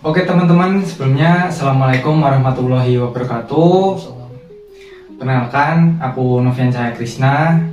Oke teman-teman, sebelumnya Assalamualaikum warahmatullahi wabarakatuh. Perkenalkan, aku Novian Cahaya Krisna.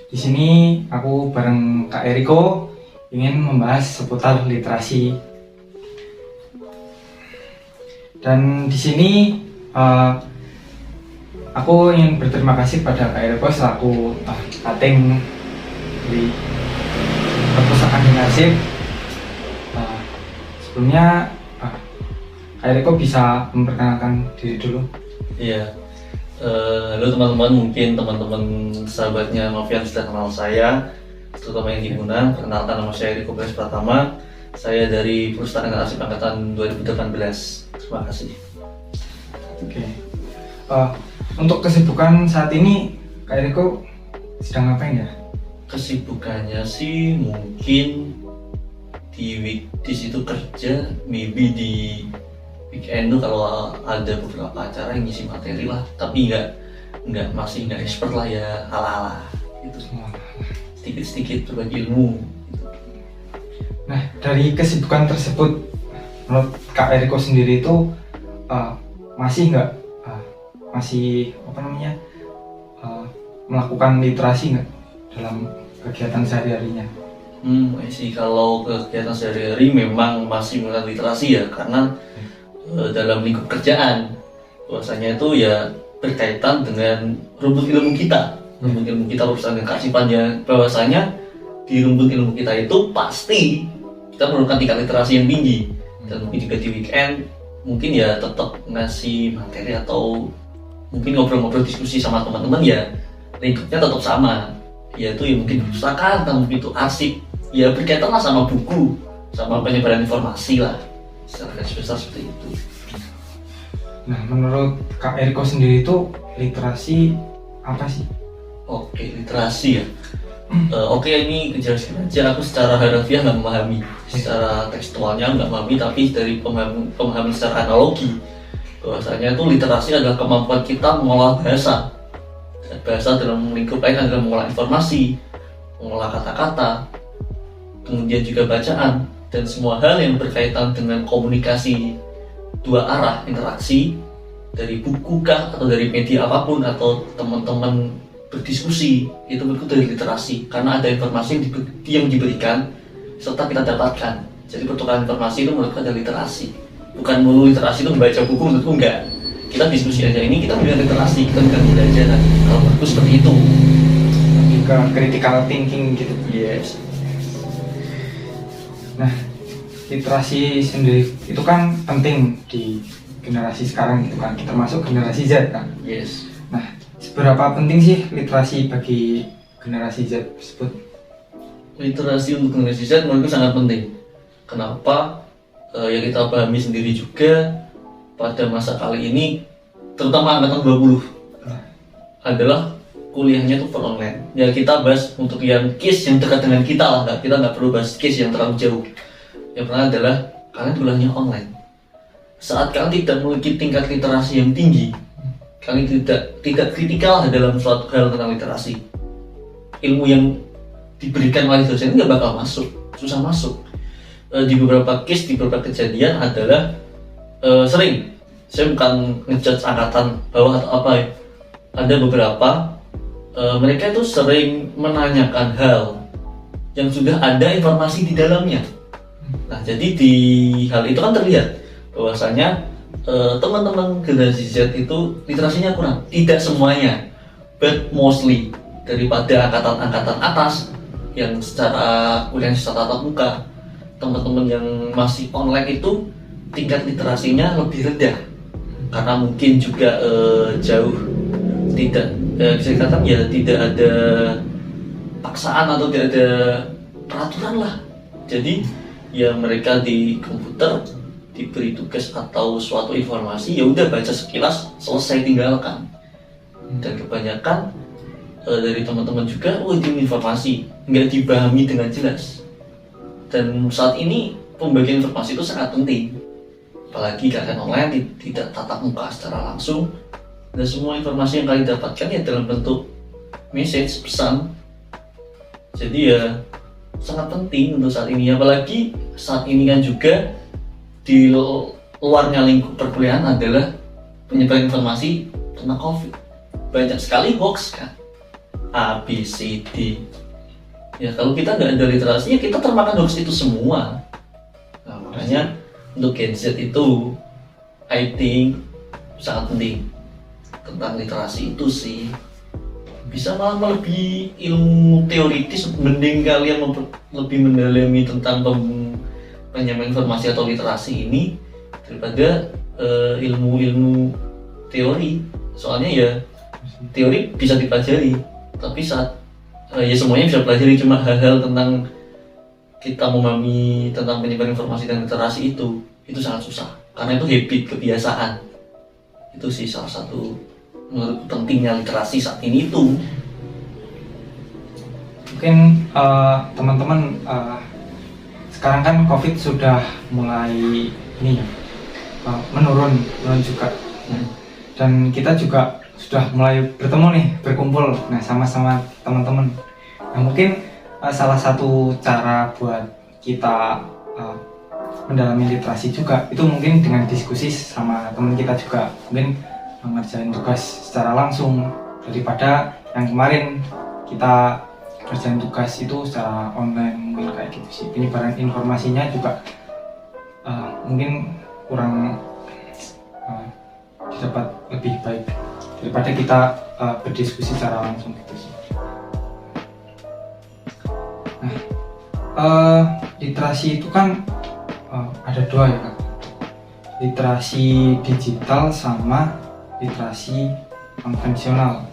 Di sini aku bareng Kak Eriko ingin membahas seputar literasi. Dan di sini aku ingin berterima kasih pada Kak Eriko selaku cutting di perpustakaan Dinasib. Sebelumnya Kak Eriko bisa memperkenalkan diri dulu. Iya, halo teman-teman, mungkin teman-teman sahabatnya Novian sudah kenal saya, terutama yang di Unan. Perkenalkan, nama saya Eriko Pratama. Saya dari Perpustakaan Arsip Angkatan 2018. Terima kasih. Oke. Untuk kesibukan saat ini, Kak Eriko sedang ngapain ya? Kesibukannya sih mungkin di situ kerja, maybe di weekend tuh kalau ada beberapa acara yang ngisi materi lah, tapi masih nggak expert lah ya, ala-ala gitu, sedikit-sedikit berbagi ilmu. Nah, dari kesibukan tersebut, menurut Kak Eriko sendiri itu masih melakukan literasi nggak dalam kegiatan sehari-harinya? Sih, kalau kegiatan sehari-hari memang masih melakukan literasi ya, karena dalam lingkup kerjaan bahwasanya itu ya berkaitan dengan rumput ilmu kita. Rumput ilmu kita berurusan dengan kearsipannya, bahwasanya di rumput ilmu kita itu pasti kita memerlukan tingkat literasi yang tinggi. Dan mungkin juga di weekend mungkin ya tetap ngasih materi atau mungkin ngobrol-ngobrol diskusi sama teman-teman, ya lingkupnya tetap sama, yaitu ya mungkin perpustakaan atau mungkin itu arsip, ya berkaitan lah sama buku, sama penyebaran informasi lah, secara garis besar seperti itu. Nah, menurut Kak Eriko sendiri itu literasi apa sih? Oke, literasi ya. Oke, ini kejelaskan aja, aku secara harafiah nggak memahami, secara tekstualnya nggak memahami, tapi dari pemahaman secara analogi, bahwasanya itu literasi adalah kemampuan kita mengolah bahasa. Dan bahasa dalam lingkup lain adalah mengolah informasi, mengolah kata-kata, kemudian juga bacaan, dan semua hal yang berkaitan dengan komunikasi dua arah, interaksi dari buku kah atau dari media apapun atau teman-teman berdiskusi, itu berikut dari literasi, karena ada informasi yang diberikan serta kita dapatkan. Jadi pertukaran informasi itu menurutku adalah literasi. Bukan melulu literasi itu membaca buku, menurutku enggak. Kita diskusi aja ini, kita belajar literasi, kita bukan belajar. Kalau menurutku seperti itu. Lebih ke critical thinking gitu. Yes. Nah, literasi sendiri itu kan penting di generasi sekarang gitu kan, termasuk generasi Z kan. Yes. Nah, seberapa penting sih literasi bagi generasi Z tersebut? Literasi untuk generasi Z menurutku sangat penting. Kenapa? Ya kita pahami sendiri juga pada masa kali ini, terutama angkatan 20 adalah kuliahnya tuh per online. Ya kita bahas untuk yang case yang dekat dengan kita lah, kita nggak perlu bahas case yang terlalu jauh. Yang pertama adalah kalian kuliahnya online. Saat kalian tidak memiliki tingkat literasi yang tinggi, kalian tidak kritikal dalam suatu hal tentang literasi, ilmu yang diberikan oleh dosen nggak bakal masuk, susah masuk. Di beberapa case, di beberapa kejadian adalah sering, saya bukan ngejudge angkatan bawah atau apa ya, ada beberapa mereka itu sering menanyakan hal yang sudah ada informasi di dalamnya. Nah, jadi di hal itu kan terlihat bahwasanya teman-teman generasi Z itu literasinya kurang. Tidak semuanya, but mostly daripada angkatan-angkatan atas yang secara kuliah secara tatap muka, teman-teman yang masih online itu tingkat literasinya lebih rendah karena mungkin juga jauh tidak bisa dikatakan ya tidak ada paksaan atau tidak ada peraturan lah. Jadi ya mereka di komputer diberi tugas atau suatu informasi, ya udah baca sekilas selesai tinggalkan. Dan kebanyakan dari teman-teman juga ini informasi nggak dipahami dengan jelas. Dan saat ini pembagian informasi itu sangat penting, apalagi kalian online tidak tatap muka secara langsung, dan semua informasi yang kalian dapatkan ya dalam bentuk message, pesan. Jadi ya sangat penting untuk saat ini, apalagi saat ini kan juga di luarnya lingkup perkuliahan adalah penyebaran informasi tentang COVID. Banyak sekali hoax kan, A, B, C, D. Ya kalau kita nggak ada literasi, ya kita termakan hoax itu semua. Nah, makanya untuk Gen Z itu, I think sangat penting tentang literasi itu sih. Bisa malah lebih ilmu teoritis, mending kalian lebih mendalami tentang penyampaian informasi atau literasi ini daripada ilmu-ilmu teori. Soalnya ya teori bisa dipelajari, tapi saat ya semuanya bisa pelajari, cuma hal-hal tentang kita memahami tentang penyebaran informasi dan literasi itu sangat susah karena itu habit, kebiasaan. Itu sih salah satu menurut pentingnya literasi saat ini itu. Mungkin teman-teman sekarang kan COVID sudah mulai ini ya, menurun juga. Dan kita juga sudah mulai bertemu nih, berkumpul, nah sama-sama teman-teman. Nah mungkin salah satu cara buat kita mendalami literasi juga itu mungkin dengan diskusi sama teman kita juga, mungkin mengerjain tugas secara langsung daripada yang kemarin kita kerjain tugas itu secara online, mungkin kayak gitu sih. Penyebaran informasinya juga mungkin kurang didapat lebih baik daripada kita berdiskusi secara langsung gitu sih. Nah, literasi itu kan ada dua ya Kak, literasi digital sama literasi konvensional.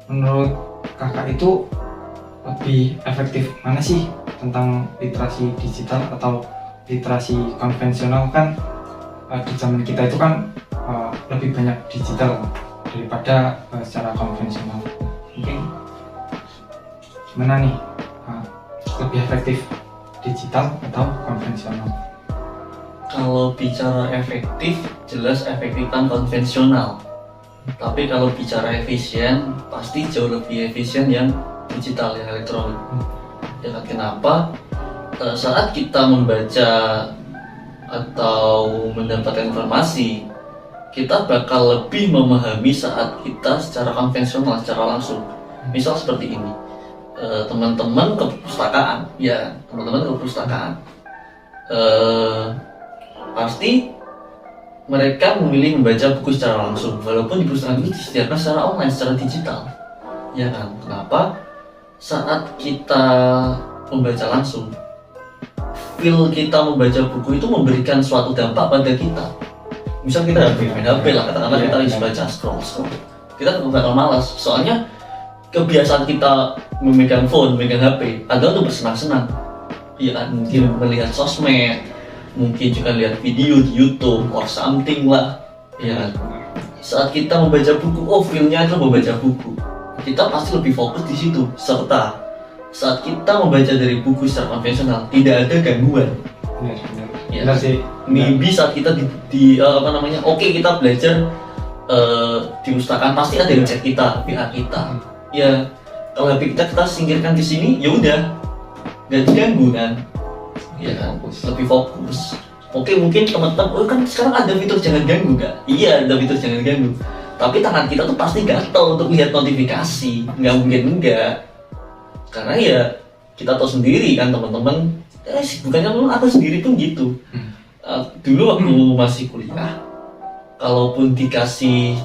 Menurut Kakak itu lebih efektif mana sih tentang literasi digital atau literasi konvensional? Kan di zaman kita itu kan lebih banyak digital daripada secara konvensional. Mungkin gimana nih, lebih efektif digital atau konvensional? Kalau bicara efektif, jelas efektifan konvensional. Tapi kalau bicara efisien, pasti jauh lebih efisien yang digital, yang elektronik. Ya kan, kenapa? Saat kita membaca atau mendapatkan informasi, kita bakal lebih memahami saat kita secara konvensional, secara langsung. Misal seperti ini, teman-teman ke perpustakaan, ya teman-teman ke perpustakaan, pasti mereka memilih membaca buku secara langsung, walaupun di perpustakaan itu disediakan secara online, secara digital, ya kan? Kenapa? Saat kita membaca langsung, feel kita membaca buku itu memberikan suatu dampak pada kita. Misal kita main HP lah, katakanlah kita lagi baca scroll, kita bakal malas, soalnya kebiasaan kita memegang phone, memegang HP adalah untuk bersenang-senang, ya kan? Mungkin melihat sosmed, mungkin juga lihat video di YouTube or something lah, ya kan? Saat kita membaca buku, feel-nya itu membaca buku, kita pasti lebih fokus di situ. Serta saat kita membaca dari buku secara konvensional, tidak ada gangguan. Ya, maybe saat kita oke, kita belajar di perpustakaan, pasti ada yang chat kita, pihak kita. Ya, kalau HP kita singkirkan di sini, ya udah, nggak diganggu kan? Ya kan, lebih fokus. Oke, mungkin teman-teman, kan sekarang ada fitur jangan ganggu nggak? Iya, ada fitur jangan ganggu. Tapi tangan kita tuh pasti gatel untuk lihat notifikasi, nggak mungkin enggak. Karena ya kita tahu sendiri kan teman-teman, bukannya aku sendiri pun gitu. Dulu waktu masih kuliah, kalaupun dikasih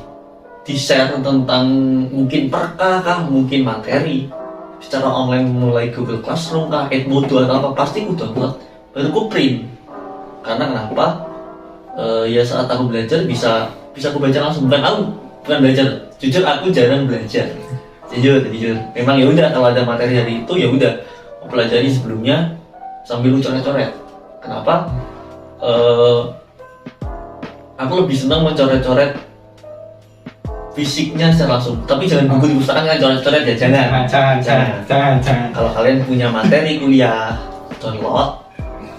di-share tentang mungkin perkah kah, mungkin materi secara online mulai Google Classroom kah, Edmodo atau apa, pasti aku download, baru aku print. Karena kenapa? Ya saat aku belajar bisa aku baca langsung. Bukan belajar, jujur aku jarang belajar. Jujur. Memang ya udah, kalau ada materi hari itu ya udah aku pelajari sebelumnya sambil coret-coret. Kenapa? Aku lebih senang mencoret-coret fisiknya secara langsung. Tapi jangan buku di perpustakaan kan coret-coret ya, jangan. Kalau kalian punya materi kuliah, download,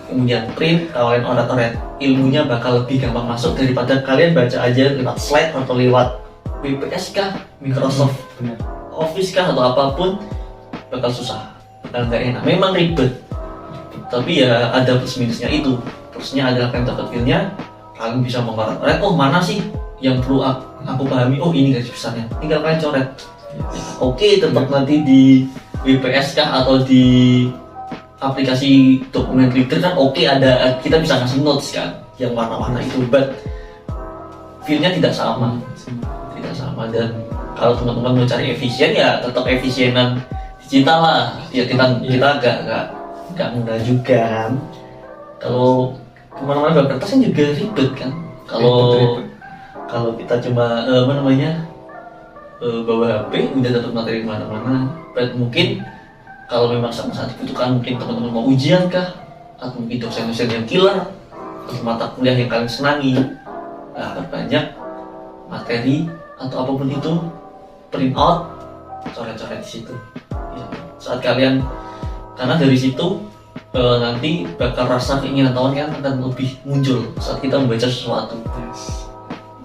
kemudian print, kalian oret-oret, ilmunya bakal lebih gampang masuk daripada kalian baca aja lewat slide atau lewat WPS kah, Microsoft Office kah atau apapun, bakal susah, bakal nggak enak. Memang ribet, tapi ya ada plus minusnya itu. plusnya adalah kalian dapat feel-nya, kalian bisa mengorek-orek, oh mana sih yang perlu aku pahami, oh ini garis besarnya, tinggal kalian coret. Oke, tetap nanti di WPS kah atau di aplikasi dokumen reader kan oke, ada kita bisa ngasih notes kan yang warna-warna itu, but feel-nya tidak sama. Dan kalau teman-teman mau cari efisien ya tetap efisienan digital lah ya, kita agak mudah juga kan. Kalau kemana-mana bawa kertas kan juga ribet kan, kalau kita cuma bawa HP udah dapat materi kemana-mana. But mungkin kalau memang saat dibutuhkan, mungkin teman-teman mau ujian kah, atau mungkin dosen-dosen yang killer, atau mata kuliah yang kalian senangi, nah, perbanyak materi atau apapun itu, print out, coret-coret di situ. Ya, saat kalian, karena dari situ nanti bakal rasa keinginan tahu kan akan lebih muncul saat kita membaca sesuatu.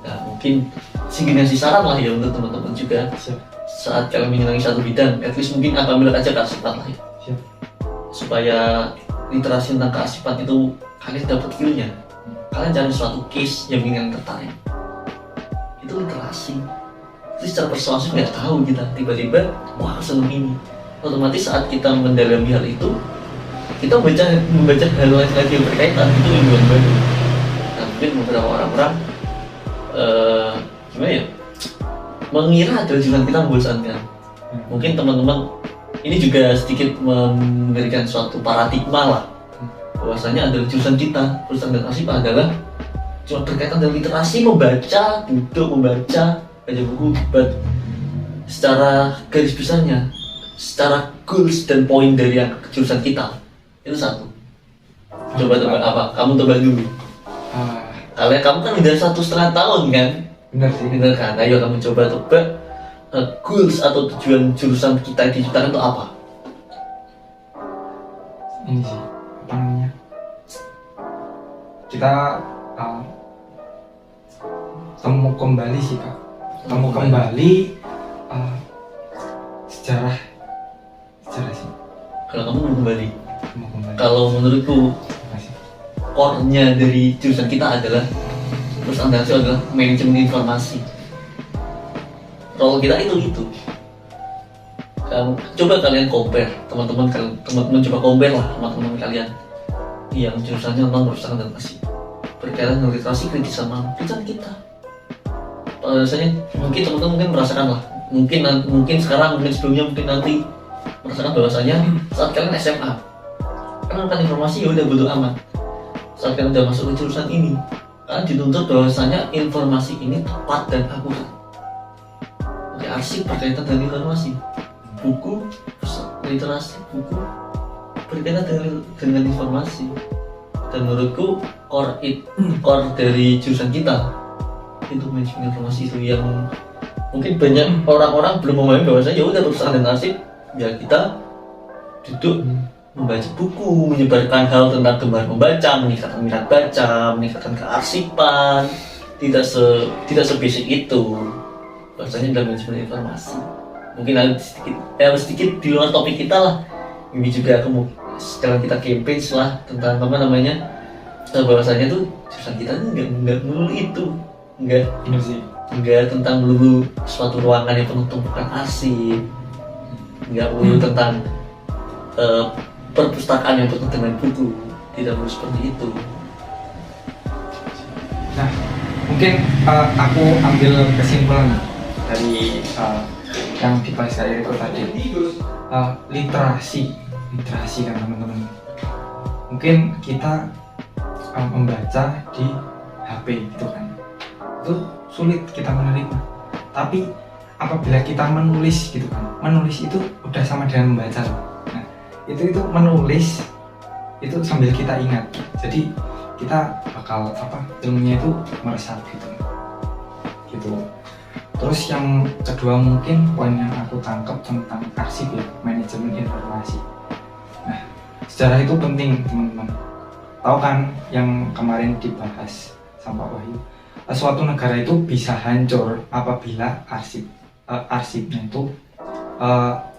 Nah, mungkin segini saran lah ya untuk teman-teman juga. Saat kalian menyenangi satu bidang, at least mungkin akan ambil aja keasipan lah ya. Supaya literasi tentang keasipan itu kalian dapat feel-nya. Kalian cari suatu case yang ingin tertarik, itu literasi. Terus secara persuasif nggak tahu kita tiba-tiba wah seneng ini. Otomatis saat kita mendalami hal itu, kita membaca hal lain lagi yang berkaitan, itu ilmuwan baru. Nah, mungkin beberapa orang-orang gimana ya, mengira ada jurusan kita membosankan. Mungkin teman-teman ini juga sedikit memberikan suatu paradigma lah, bahwasanya adalah jurusan kita, jurusan dan arsip adalah cuma berkaitan dengan literasi, membaca, duduk membaca, baca buku, but secara garis besarnya, secara goals dan poin dari yang jurusan kita itu satu. Coba tebak apa? Kamu tebak dulu. Kamu kan udah 1,5 tahun kan? Bener sih. Bener kan? Ayo kamu coba tebak goals atau tujuan jurusan kita diciptakan itu apa? Ini sih, apa namanya? Kita temu kembali sih kak. Temu kembali sejarah sih. Kalau kamu mau kembali. Temu kembali. Kalau menurutku core-nya dari jurusan kita adalah manajemen informasi. Role kita itu. Coba kalian compare, teman-teman coba compare lah teman-teman kalian yang jurusannya non perusahaan dan masih berkaitan dengan literasi kritis sama jurusan kita. Rasanya mungkin teman-teman merasakan lah, mungkin sekarang, mungkin sebelumnya, mungkin nanti merasakan bahwasanya saat kalian SMA kan informasi ya udah bodo amat. Saat kalian udah masuk ke jurusan ini, kalian dituntut bahwasanya informasi ini tepat dan akurat. Oke, arsip berkaitan dengan informasi, buku, literasi, buku berkaitan dengan informasi. Dan menurutku core dari jurusan kita itu manajemen informasi itu yang mungkin banyak orang-orang belum memahami bahwasanya ya udah perusahaan dan arsip ya kita duduk membaca buku, menyebarkan hal tentang gemar membaca, meningkatkan minat baca, meningkatkan kearsipan. Tidak sebasic itu. Bahasanya dalam manajemen informasi. Mungkin sedikit di luar topik kita lah. Ini juga sekarang kita campaign lah tentang bahwasanya tuh jurusan kita nggak melulu itu, nggak tentang melulu suatu ruangan yang penuh tumpukan arsip, nggak melulu tentang perpustakaan yang penuh dengan buku, tidak perlu seperti itu. Nah, mungkin aku ambil kesimpulan dari yang dibahas itu tadi, literasi kan teman-teman. Mungkin kita membaca di HP gitu kan, itu sulit kita menerima. Tapi apabila kita menulis gitu kan, menulis itu udah sama dengan membaca. Itu menulis itu sambil kita ingat, jadi kita bakal ilmunya itu meresap gitu. Terus yang kedua mungkin poin yang aku tangkap tentang arsip ya, manajemen informasi. Nah, sejarah itu penting teman-teman. Tahu kan yang kemarin dibahas sama Pak Wahyu, suatu negara itu bisa hancur apabila arsipnya itu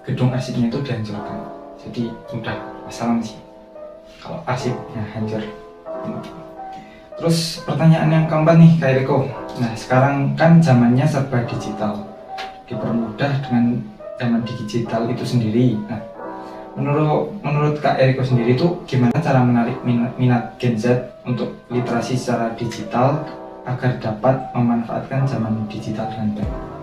gedung arsipnya itu dihancurkan. Jadi udah masalah sih kalau arsipnya hancur. Terus pertanyaan yang keempat nih Kak Eriko. Nah sekarang kan zamannya serba digital, dipermudah dengan zaman digital itu sendiri. Nah menurut Kak Eriko sendiri tuh gimana cara menarik minat Gen Z untuk literasi secara digital agar dapat memanfaatkan zaman digital dengan baik?